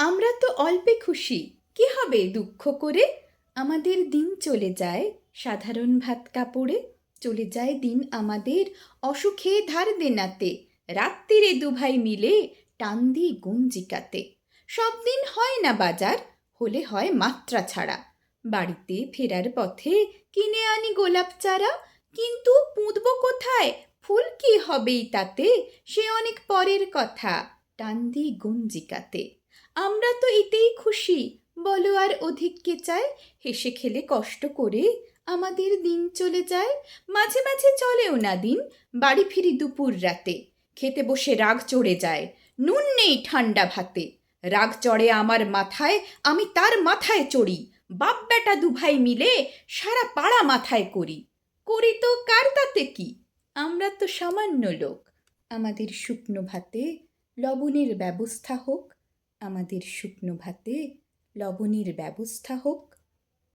আমরা তো অল্পে খুশি, কি হবে দুঃখ করে? আমাদের দিন চলে যায় সাধারণ ভাত কাপড়ে, চলে যায় দিন আমাদের অসুখে ধার দেনাতে, রাত্রিরে দুভাই মিলে টান দিই গঞ্জিকাতে। সব দিন হয় না বাজার, হলে হয় মাত্রা ছাড়া। বাড়িতে ফেরার পথে কিনে আনি গোলাপ চারা, কিন্তু পুঁতব কোথায়? ফুল কি হবেই তাতে, সে অনেক পরের কথা, টান দিই গঞ্জিকাতে। আমরা তো এতেই খুশি, বলো আর অধিক কে চায়? হেসে খেলে কষ্ট করে আমাদের দিন চলে যায়। মাঝে মাঝে চলেও না দিন, বাড়ি ফিরি দুপুর রাতে, খেতে বসে রাগ চড়ে যায়, নুন নেই ঠান্ডা ভাতে। রাগ চড়ে আমার মাথায়, আমি তার মাথায় চড়ি, বাপ বেটা দুভাই মিলে সারা পাড়া মাথায় করি। করি তো কার তাতে কি, আমরা তো সামান্য লোক। আমাদের শুকনো ভাতে লবণের ব্যবস্থা হোক, আমাদের শুকনো ভাতে লবণের ব্যবস্থা হোক।